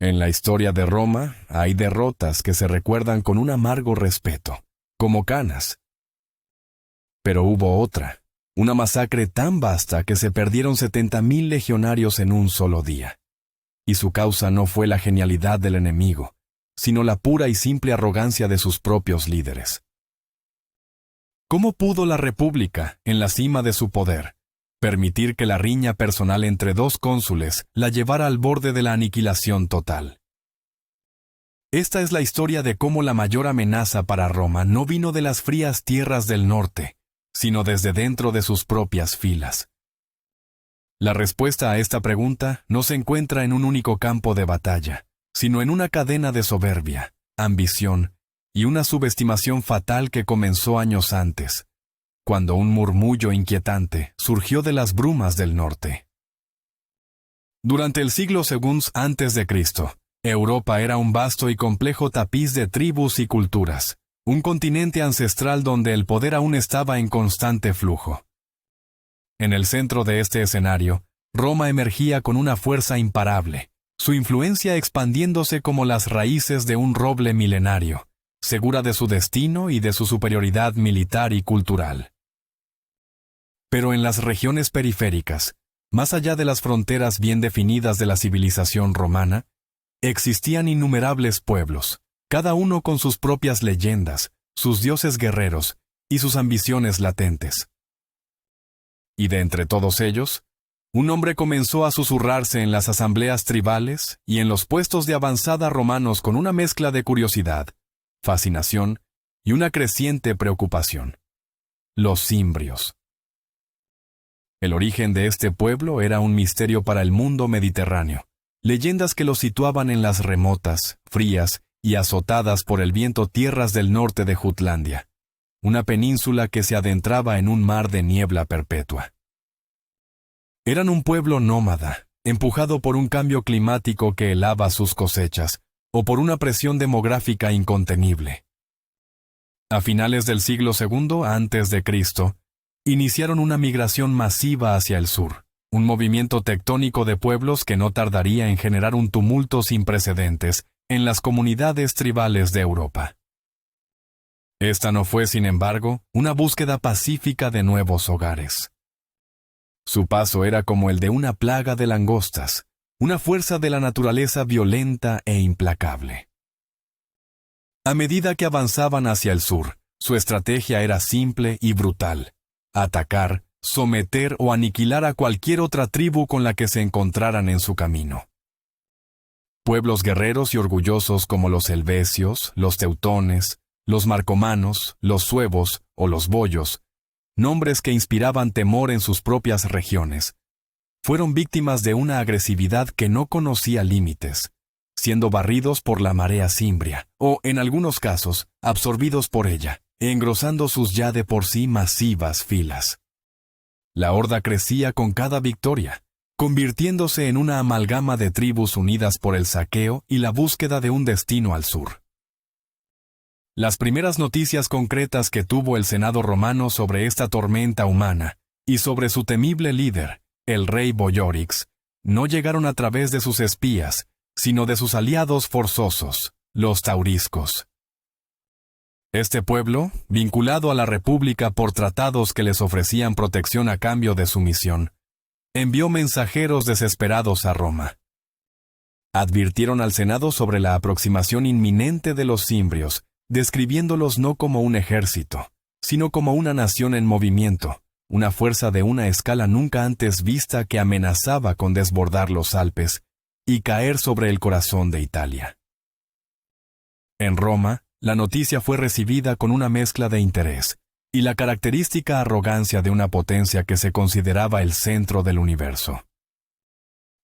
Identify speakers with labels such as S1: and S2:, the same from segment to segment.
S1: En la historia de Roma hay derrotas que se recuerdan con un amargo respeto, como Canas. Pero hubo otra, una masacre tan vasta que se perdieron 70.000 legionarios en un solo día. Y su causa no fue la genialidad del enemigo, sino la pura y simple arrogancia de sus propios líderes. ¿Cómo pudo la República, en la cima de su poder, permitir que la riña personal entre dos cónsules la llevara al borde de la aniquilación total? Esta es la historia de cómo la mayor amenaza para Roma no vino de las frías tierras del norte, sino desde dentro de sus propias filas. La respuesta a esta pregunta no se encuentra en un único campo de batalla, sino en una cadena de soberbia, ambición y una subestimación fatal que comenzó años antes, cuando un murmullo inquietante surgió de las brumas del norte. Durante el siglo II a.C., Europa era un vasto y complejo tapiz de tribus y culturas, un continente ancestral donde el poder aún estaba en constante flujo. En el centro de este escenario, Roma emergía con una fuerza imparable, su influencia expandiéndose como las raíces de un roble milenario, segura de su destino y de su superioridad militar y cultural. Pero en las regiones periféricas, más allá de las fronteras bien definidas de la civilización romana, existían innumerables pueblos, cada uno con sus propias leyendas, sus dioses guerreros y sus ambiciones latentes. Y de entre todos ellos, un hombre comenzó a susurrarse en las asambleas tribales y en los puestos de avanzada romanos con una mezcla de curiosidad, fascinación y una creciente preocupación: los cimbrios. El origen de este pueblo era un misterio para el mundo mediterráneo, leyendas que lo situaban en las remotas, frías y azotadas por el viento tierras del norte de Jutlandia, una península que se adentraba en un mar de niebla perpetua. Eran un pueblo nómada, empujado por un cambio climático que helaba sus cosechas, o por una presión demográfica incontenible. A finales del siglo II a.C., iniciaron una migración masiva hacia el sur, un movimiento tectónico de pueblos que no tardaría en generar un tumulto sin precedentes en las comunidades tribales de Europa. Esta no fue, sin embargo, una búsqueda pacífica de nuevos hogares. Su paso era como el de una plaga de langostas, una fuerza de la naturaleza violenta e implacable. A medida que avanzaban hacia el sur, su estrategia era simple y brutal: atacar, someter o aniquilar a cualquier otra tribu con la que se encontraran en su camino. Pueblos guerreros y orgullosos como los helvecios, los teutones, los marcomanos, los suevos o los boyos, nombres que inspiraban temor en sus propias regiones, fueron víctimas de una agresividad que no conocía límites, siendo barridos por la marea cimbria, o, en algunos casos, absorbidos por ella, engrosando sus ya de por sí masivas filas. La horda crecía con cada victoria, convirtiéndose en una amalgama de tribus unidas por el saqueo y la búsqueda de un destino al sur. Las primeras noticias concretas que tuvo el Senado romano sobre esta tormenta humana y sobre su temible líder, el rey Boiorix, no llegaron a través de sus espías, sino de sus aliados forzosos, los tauriscos. Este pueblo, vinculado a la República por tratados que les ofrecían protección a cambio de sumisión, envió mensajeros desesperados a Roma. Advirtieron al Senado sobre la aproximación inminente de los cimbrios, describiéndolos no como un ejército, sino como una nación en movimiento, una fuerza de una escala nunca antes vista que amenazaba con desbordar los Alpes y caer sobre el corazón de Italia. En Roma, la noticia fue recibida con una mezcla de interés y la característica arrogancia de una potencia que se consideraba el centro del universo.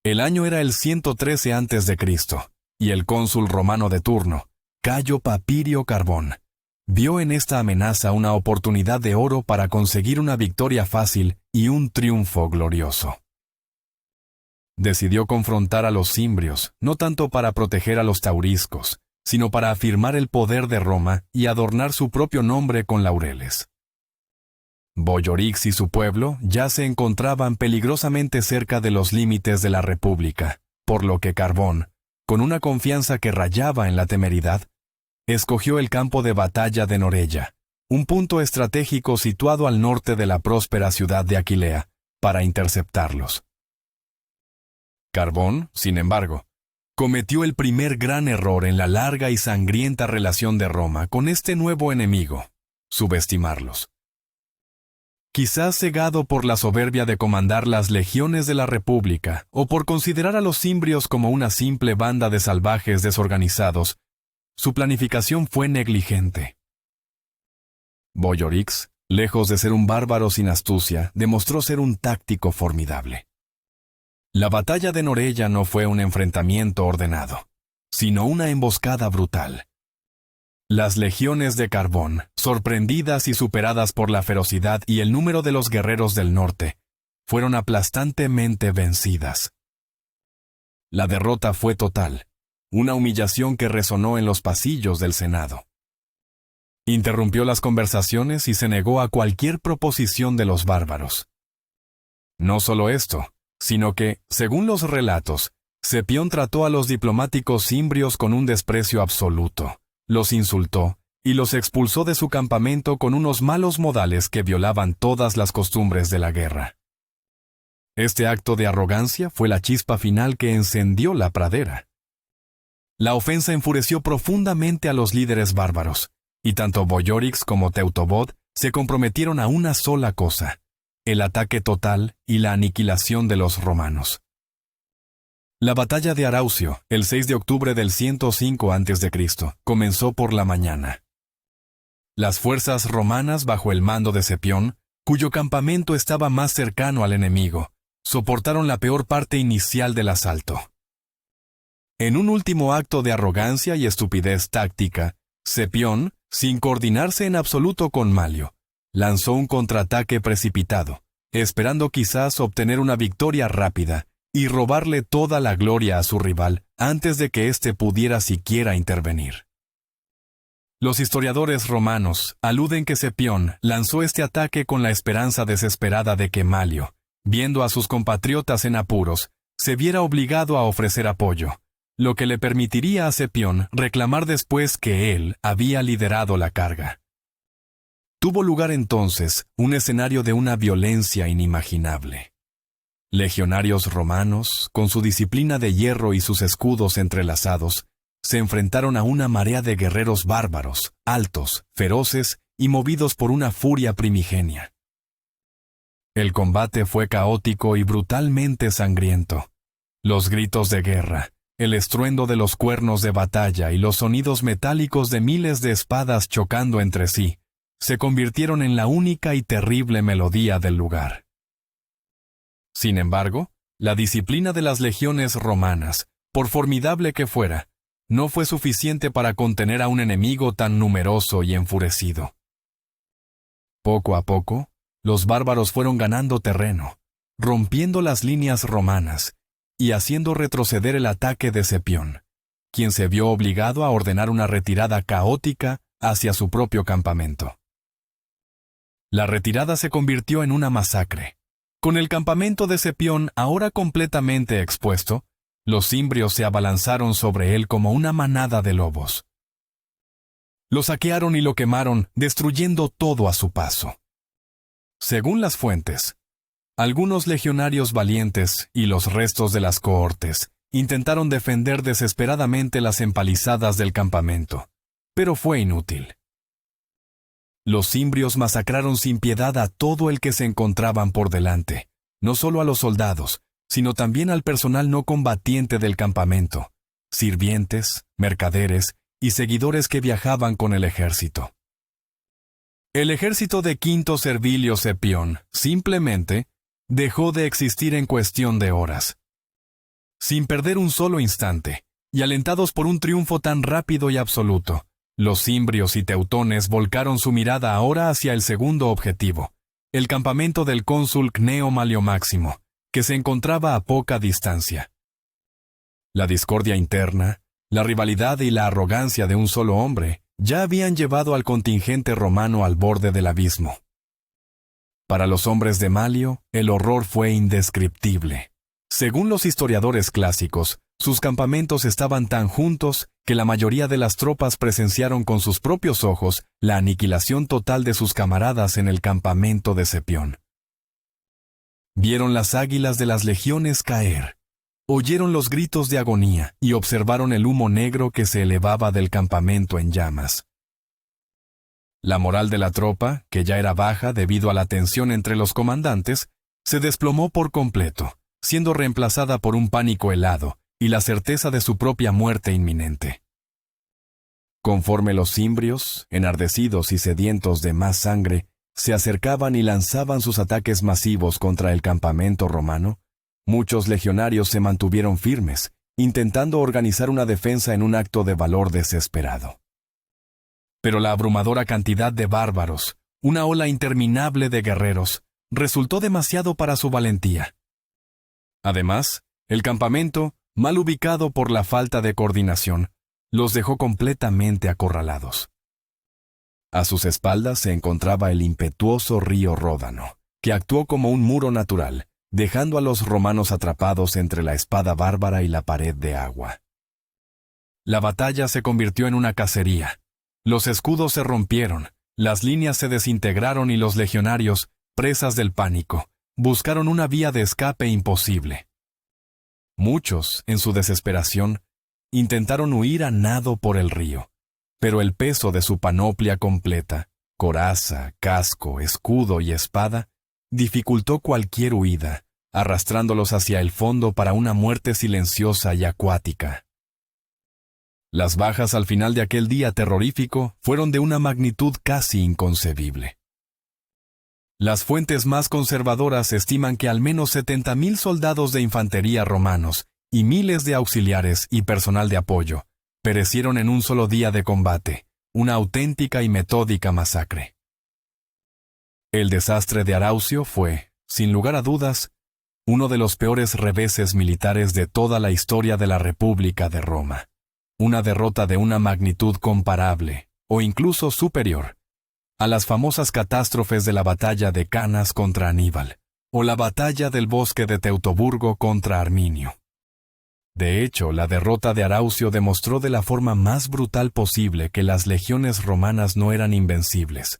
S1: El año era el 113 a.C., y el cónsul romano de turno, Cayo Papirio Carbón, vio en esta amenaza una oportunidad de oro para conseguir una victoria fácil y un triunfo glorioso. Decidió confrontar a los cimbrios, no tanto para proteger a los tauriscos, sino para afirmar el poder de Roma y adornar su propio nombre con laureles. Boiorix y su pueblo ya se encontraban peligrosamente cerca de los límites de la República, por lo que Carbón, con una confianza que rayaba en la temeridad, escogió el campo de batalla de Norella, un punto estratégico situado al norte de la próspera ciudad de Aquilea, para interceptarlos. Carbón, sin embargo, cometió el primer gran error en la larga y sangrienta relación de Roma con este nuevo enemigo: subestimarlos. Quizás cegado por la soberbia de comandar las legiones de la República o por considerar a los cimbrios como una simple banda de salvajes desorganizados, su planificación fue negligente. Boiorix, lejos de ser un bárbaro sin astucia, demostró ser un táctico formidable. La batalla de Norella no fue un enfrentamiento ordenado, sino una emboscada brutal. Las legiones de Carbón, sorprendidas y superadas por la ferocidad y el número de los guerreros del norte, fueron aplastantemente vencidas. La derrota fue total, una humillación que resonó en los pasillos del Senado. Interrumpió las conversaciones y se negó a cualquier proposición de los bárbaros. No solo esto, sino que, según los relatos, Cepión trató a los diplomáticos cimbrios con un desprecio absoluto, los insultó y los expulsó de su campamento con unos malos modales que violaban todas las costumbres de la guerra. Este acto de arrogancia fue la chispa final que encendió la pradera. La ofensa enfureció profundamente a los líderes bárbaros, y tanto Boiorix como Teutobod se comprometieron a una sola cosa: el ataque total y la aniquilación de los romanos. La batalla de Araucio, el 6 de octubre del 105 a.C., comenzó por la mañana. Las fuerzas romanas bajo el mando de Cepión, cuyo campamento estaba más cercano al enemigo, soportaron la peor parte inicial del asalto. En un último acto de arrogancia y estupidez táctica, Cepión, sin coordinarse en absoluto con Malio, lanzó un contraataque precipitado, esperando quizás obtener una victoria rápida y robarle toda la gloria a su rival antes de que éste pudiera siquiera intervenir. Los historiadores romanos aluden que Cepión lanzó este ataque con la esperanza desesperada de que Malio, viendo a sus compatriotas en apuros, se viera obligado a ofrecer apoyo, lo que le permitiría a Cepión reclamar después que él había liderado la carga. Tuvo lugar entonces un escenario de una violencia inimaginable. Legionarios romanos, con su disciplina de hierro y sus escudos entrelazados, se enfrentaron a una marea de guerreros bárbaros, altos, feroces y movidos por una furia primigenia. El combate fue caótico y brutalmente sangriento. Los gritos de guerra, el estruendo de los cuernos de batalla y los sonidos metálicos de miles de espadas chocando entre sí, se convirtieron en la única y terrible melodía del lugar. Sin embargo, la disciplina de las legiones romanas, por formidable que fuera, no fue suficiente para contener a un enemigo tan numeroso y enfurecido. Poco a poco, los bárbaros fueron ganando terreno, rompiendo las líneas romanas y haciendo retroceder el ataque de Cepión, quien se vio obligado a ordenar una retirada caótica hacia su propio campamento. La retirada se convirtió en una masacre. Con el campamento de Cepión ahora completamente expuesto, los cimbrios se abalanzaron sobre él como una manada de lobos. Lo saquearon y lo quemaron, destruyendo todo a su paso. Según las fuentes, algunos legionarios valientes y los restos de las cohortes intentaron defender desesperadamente las empalizadas del campamento, pero fue inútil. Los cimbrios masacraron sin piedad a todo el que se encontraban por delante, no solo a los soldados, sino también al personal no combatiente del campamento, sirvientes, mercaderes y seguidores que viajaban con el ejército. El ejército de Quinto Servilio Cepión simplemente dejó de existir en cuestión de horas. Sin perder un solo instante, y alentados por un triunfo tan rápido y absoluto, los cimbrios y teutones volcaron su mirada ahora hacia el segundo objetivo, el campamento del cónsul Cneo Malio Máximo, que se encontraba a poca distancia. La discordia interna, la rivalidad y la arrogancia de un solo hombre ya habían llevado al contingente romano al borde del abismo. Para los hombres de Malio, el horror fue indescriptible. Según los historiadores clásicos, sus campamentos estaban tan juntos que la mayoría de las tropas presenciaron con sus propios ojos la aniquilación total de sus camaradas en el campamento de Cepión. Vieron las águilas de las legiones caer, oyeron los gritos de agonía y observaron el humo negro que se elevaba del campamento en llamas. La moral de la tropa, que ya era baja debido a la tensión entre los comandantes, se desplomó por completo, siendo reemplazada por un pánico helado y la certeza de su propia muerte inminente. Conforme los cimbrios, enardecidos y sedientos de más sangre, se acercaban y lanzaban sus ataques masivos contra el campamento romano, muchos legionarios se mantuvieron firmes, intentando organizar una defensa en un acto de valor desesperado. Pero la abrumadora cantidad de bárbaros, una ola interminable de guerreros, resultó demasiado para su valentía. Además, el campamento, mal ubicado por la falta de coordinación, los dejó completamente acorralados. A sus espaldas se encontraba el impetuoso río Ródano, que actuó como un muro natural, dejando a los romanos atrapados entre la espada bárbara y la pared de agua. La batalla se convirtió en una cacería. Los escudos se rompieron, las líneas se desintegraron y los legionarios, presas del pánico, buscaron una vía de escape imposible. Muchos, en su desesperación, intentaron huir a nado por el río, pero el peso de su panoplia completa, coraza, casco, escudo y espada, dificultó cualquier huida, arrastrándolos hacia el fondo para una muerte silenciosa y acuática. Las bajas al final de aquel día terrorífico fueron de una magnitud casi inconcebible. Las fuentes más conservadoras estiman que al menos 70,000 soldados de infantería romanos y miles de auxiliares y personal de apoyo perecieron en un solo día de combate, una auténtica y metódica masacre. El desastre de Araucio fue, sin lugar a dudas, uno de los peores reveses militares de toda la historia de la República de Roma. Una derrota de una magnitud comparable, o incluso superior, a las famosas catástrofes de la batalla de Canas contra Aníbal, o la batalla del bosque de Teutoburgo contra Arminio. De hecho, la derrota de Araucio demostró de la forma más brutal posible que las legiones romanas no eran invencibles.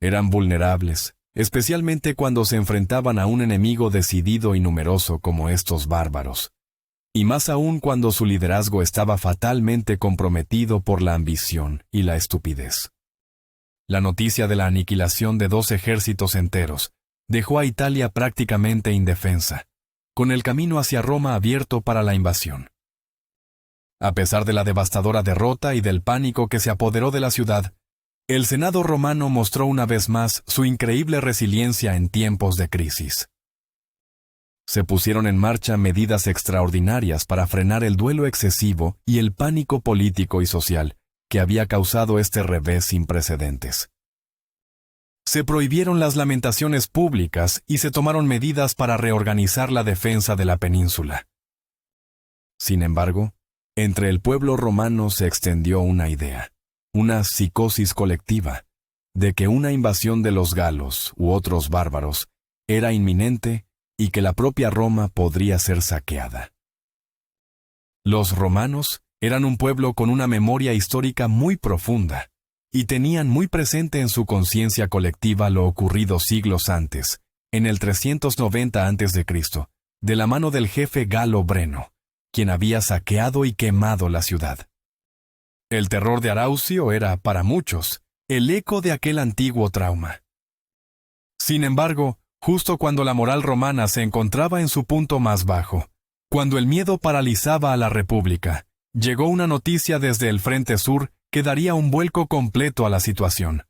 S1: Eran vulnerables, especialmente cuando se enfrentaban a un enemigo decidido y numeroso como estos bárbaros, y más aún cuando su liderazgo estaba fatalmente comprometido por la ambición y la estupidez. La noticia de la aniquilación de 2 ejércitos enteros dejó a Italia prácticamente indefensa, con el camino hacia Roma abierto para la invasión. A pesar de la devastadora derrota y del pánico que se apoderó de la ciudad, el Senado romano mostró una vez más su increíble resiliencia en tiempos de crisis. Se pusieron en marcha medidas extraordinarias para frenar el duelo excesivo y el pánico político y social que había causado este revés sin precedentes. Se prohibieron las lamentaciones públicas y se tomaron medidas para reorganizar la defensa de la península. Sin embargo, entre el pueblo romano se extendió una idea, una psicosis colectiva, de que una invasión de los galos u otros bárbaros era inminente y que la propia Roma podría ser saqueada. Los romanos eran un pueblo con una memoria histórica muy profunda, y tenían muy presente en su conciencia colectiva lo ocurrido siglos antes, en el 390 a.C., de la mano del jefe galo Breno, quien había saqueado y quemado la ciudad. El terror de Araucio era, para muchos, el eco de aquel antiguo trauma. Sin embargo, justo cuando la moral romana se encontraba en su punto más bajo, cuando el miedo paralizaba a la República, llegó una noticia desde el frente sur que daría un vuelco completo a la situación.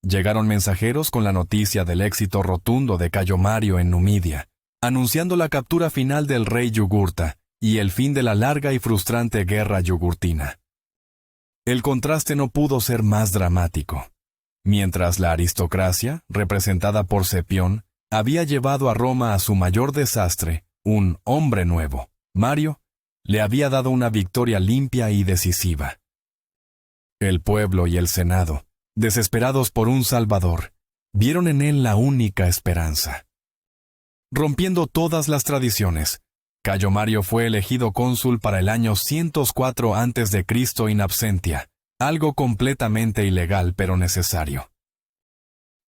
S1: Llegaron mensajeros con la noticia del éxito rotundo de Cayo Mario en Numidia, anunciando la captura final del rey Yugurta y el fin de la larga y frustrante guerra yugurtina. El contraste no pudo ser más dramático. Mientras la aristocracia, representada por Cepión, había llevado a Roma a su mayor desastre, un hombre nuevo, Mario, le había dado una victoria limpia y decisiva. El pueblo y el Senado, desesperados por un Salvador, vieron en él la única esperanza. Rompiendo todas las tradiciones, Cayo Mario fue elegido cónsul para el año 104 a.C. in absentia, algo completamente ilegal pero necesario.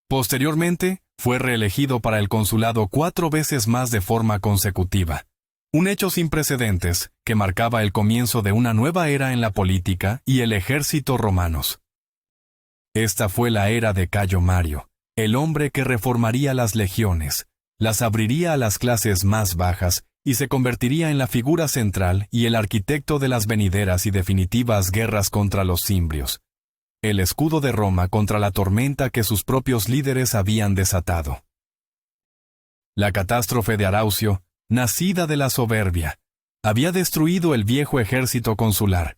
S1: Posteriormente, fue reelegido para el consulado 4 veces más de forma consecutiva, un hecho sin precedentes que marcaba el comienzo de una nueva era en la política y el ejército romanos. Esta fue la era de Cayo Mario, el hombre que reformaría las legiones, las abriría a las clases más bajas y se convertiría en la figura central y el arquitecto de las venideras y definitivas guerras contra los cimbrios, el escudo de Roma contra la tormenta que sus propios líderes habían desatado. La catástrofe de Araucio, nacida de la soberbia, había destruido el viejo ejército consular,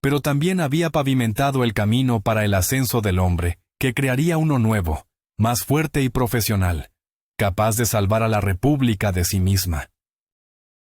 S1: pero también había pavimentado el camino para el ascenso del hombre, que crearía uno nuevo, más fuerte y profesional, capaz de salvar a la república de sí misma.